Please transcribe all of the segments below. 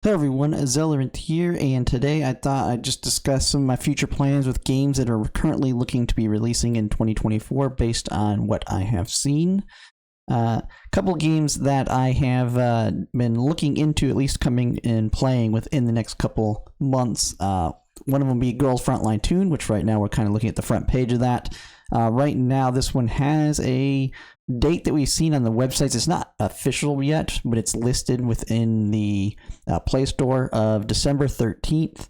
Hello everyone, Zellerant here, and today I thought I'd just discuss some of my future plans with games that are currently looking to be releasing in 2024 based on what I have seen. A couple games that I have been looking into, at least coming and playing within the next couple months. One of them be Girls Frontline Tune, which right now we're kind of looking at the front page of that. Right now, this one has a date that we've seen on the websites. It's not official yet, but it's listed within the Play Store of December 13th.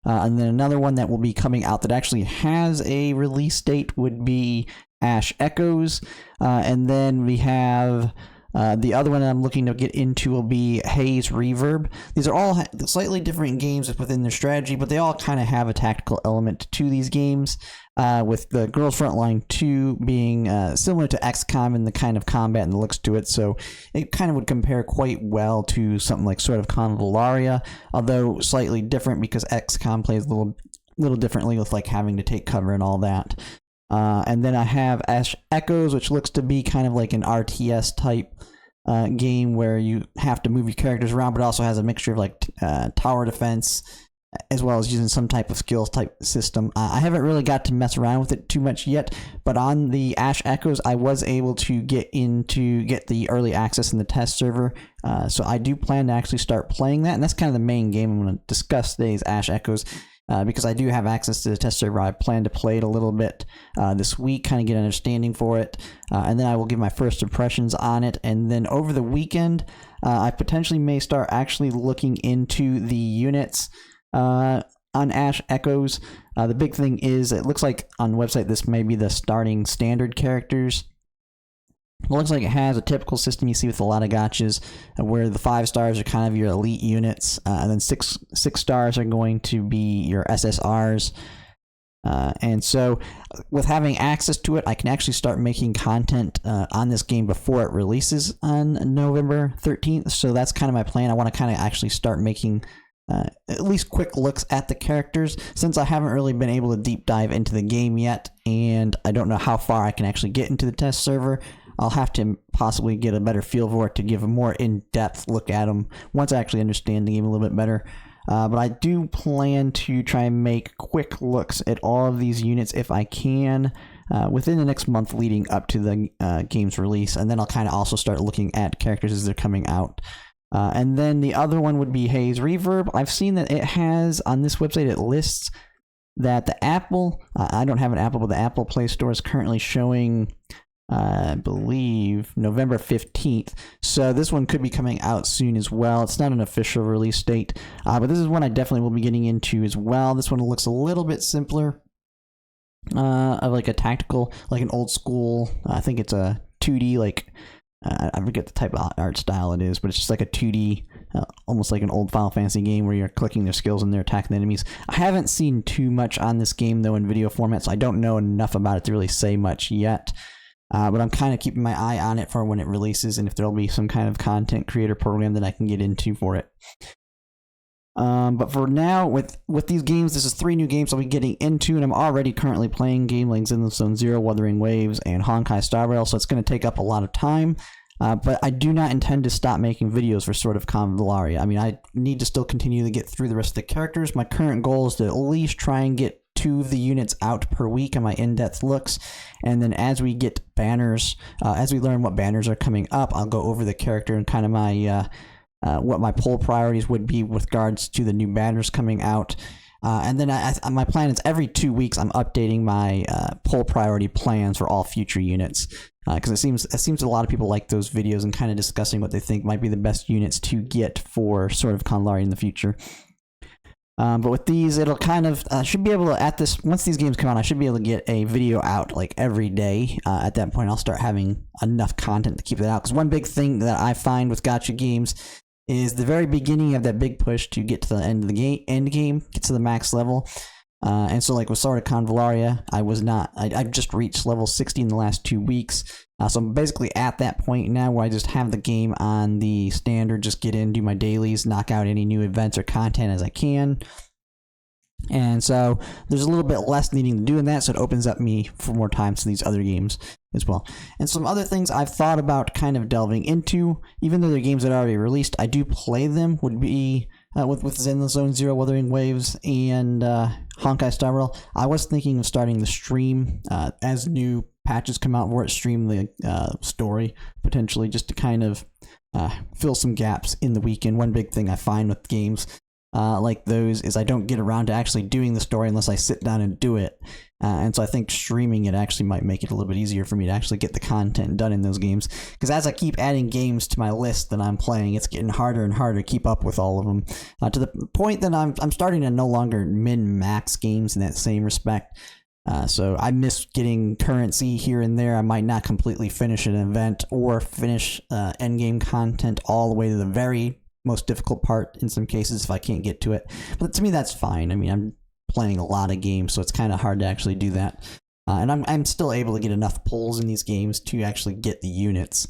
And then another one that will be coming out that actually has a release date would be Ash Echoes. And then we have the other one I'm looking to get into will be Haze Reverb. These are all slightly different games within their strategy, but they all kind of have a tactical element to these games. With the Girls Frontline 2 being similar to XCOM in the kind of combat and the looks to it, so it kind of would compare quite well to something like sort of Convallaria, although slightly different because XCOM plays a little differently with like having to take cover and all that. And then I have Ash Echoes, which looks to be kind of like an RTS type game where you have to move your characters around, but also has a mixture of like tower defense as well as using some type of skills type system. I haven't really got to mess around with it too much yet, but on the Ash Echoes, I was able to get the early access in the test server, so I do plan to actually start playing that, and that's kind of the main game I'm going to discuss today is Ash Echoes. Because I do have access to the test server, I plan to play it a little bit this week, kind of get an understanding for it, and then I will give my first impressions on it. And then over the weekend, I potentially may start actually looking into the units on Ash Echoes. The big thing is, it looks like on the website this may be the starting standard characters. It looks like it has a typical system you see with a lot of gachas, where the 5 stars are kind of your elite units, and then six stars are going to be your SSRs. And so, with having access to it, I can actually start making content on this game before it releases on November 13th. So that's kind of my plan. I want to kind of actually start making at least quick looks at the characters, since I haven't really been able to deep dive into the game yet, and I don't know how far I can actually get into the test server. I'll have to possibly get a better feel for it to give a more in-depth look at them once I actually understand the game a little bit better. But I do plan to try and make quick looks at all of these units if I can within the next month leading up to the game's release, and then I'll kind of also start looking at characters as they're coming out. And then the other one would be Haze Reverb. I've seen that it has, on this website, it lists that the Apple, I don't have an Apple, but the Apple Play Store is currently showing, I believe, November 15th. So this one could be coming out soon as well. It's not an official release date, but this is one I definitely will be getting into as well. This one looks a little bit simpler, of like a tactical, like an old school, I think it's a 2D, like, I forget the type of art style it is, but it's just like a 2D, almost like an old Final Fantasy game where you're clicking their skills and they're attacking the enemies. I haven't seen too much on this game, though, in video format, so I don't know enough about it to really say much yet. But I'm kind of keeping my eye on it for when it releases, and if there'll be some kind of content creator program that I can get into for it. But for now, with these games, this is 3 new games I'll be getting into, and I'm already currently playing game like Zenless Zone Zero, Wuthering Waves, and Honkai Star Rail, so it's going to take up a lot of time. But I do not intend to stop making videos for sort of Convallaria. I mean, I need to still continue to get through the rest of the characters. My current goal is to at least try and get 2 of the units out per week on my in-depth looks, and then as we get banners, as we learn what banners are coming up, I'll go over the character and kind of my what my poll priorities would be with regards to the new banners coming out. And then my plan is every 2 weeks I'm updating my poll priority plans for all future units, because it seems a lot of people like those videos and kind of discussing what they think might be the best units to get for sort of Convallaria in the future. But with these, it'll kind of should be able to, once these games come out, I should be able to get a video out like every day. At that point, I'll start having enough content to keep it out. Because one big thing that I find with Gacha Games is the very beginning of that big push to get to the end of the game, get to the max level. And so like with Sword of Convallaria, I've just reached level 60 in the last 2 weeks. So I'm basically at that point now where I just have the game on the standard, just get in, do my dailies, knock out any new events or content as I can. And so there's a little bit less needing to do in that, so it opens up me for more time to these other games as well. And some other things I've thought about kind of delving into, even though they're games that are already released, I do play them, would be with Zen Zone Zero, Wuthering Waves, and Honkai Star Rail. I was thinking of starting the stream as new patches come out for it, stream the story potentially, just to kind of fill some gaps in the weekend. One big thing I find with games like those is I don't get around to actually doing the story unless I sit down and do it. And so I think streaming it actually might make it a little bit easier for me to actually get the content done in those games. Because as I keep adding games to my list that I'm playing, it's getting harder and harder to keep up with all of them. To the point that I'm starting to no longer min-max games in that same respect. So I miss getting currency here and there. I might not completely finish an event or finish endgame content all the way to the very most difficult part in some cases if I can't get to it. But to me, that's fine. I mean, I'm playing a lot of games, so it's kind of hard to actually do that. And I'm still able to get enough pulls in these games to actually get the units.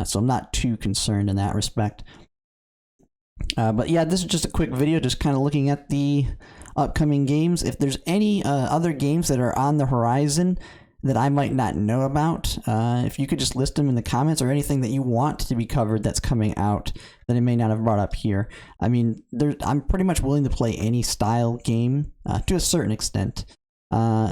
So I'm not too concerned in that respect. But yeah, this is just a quick video, just kind of looking at the upcoming games. If there's any other games that are on the horizon that I might not know about, if you could just list them in the comments, or anything that you want to be covered that's coming out that I may not have brought up here. I mean, I'm pretty much willing to play any style game to a certain extent.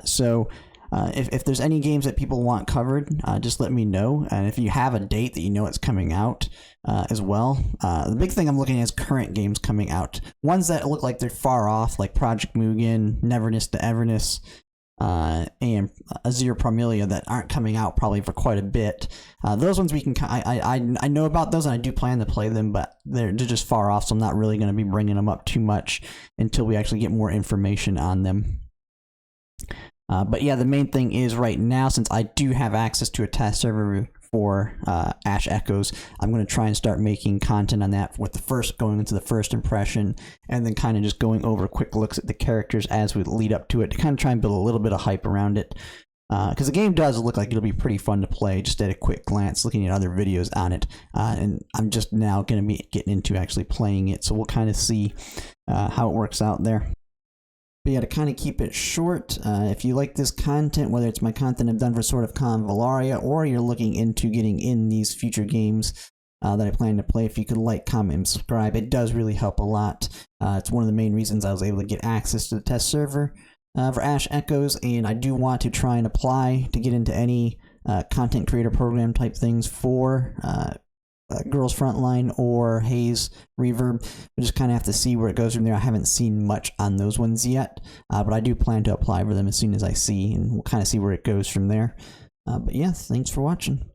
So if there's any games that people want covered, just let me know. And if you have a date that you know it's coming out as well. The big thing I'm looking at is current games coming out. Ones that look like they're far off, like Project Mugen, Neverness to Everness, and Azure Promilia, that aren't coming out probably for quite a bit. Those ones we can, I know about those and I do plan to play them, but they're just far off, so I'm not really going to be bringing them up too much until we actually get more information on them. But yeah, the main thing is right now, since I do have access to a test server for Ash Echoes, I'm going to try and start making content on that with going into the first impression, and then kind of just going over quick looks at the characters as we lead up to it, to kind of try and build a little bit of hype around it. Because the game does look like it'll be pretty fun to play just at a quick glance, looking at other videos on it. And I'm just now going to be getting into actually playing it, so we'll kind of see how it works out there. But yeah, to kind of keep it short, if you like this content, whether it's my content I've done for sort of Convallaria, or you're looking into getting in these future games that I plan to play, if you could like, comment, and subscribe, it does really help a lot. It's one of the main reasons I was able to get access to the test server for Ash Echoes, and I do want to try and apply to get into any content creator program type things for Girls Frontline or Haze Reverb. We just kind of have to see where it goes from there. I haven't seen much on those ones yet, but I do plan to apply for them as soon as I see, and we'll kind of see where it goes from there. But yeah, thanks for watching.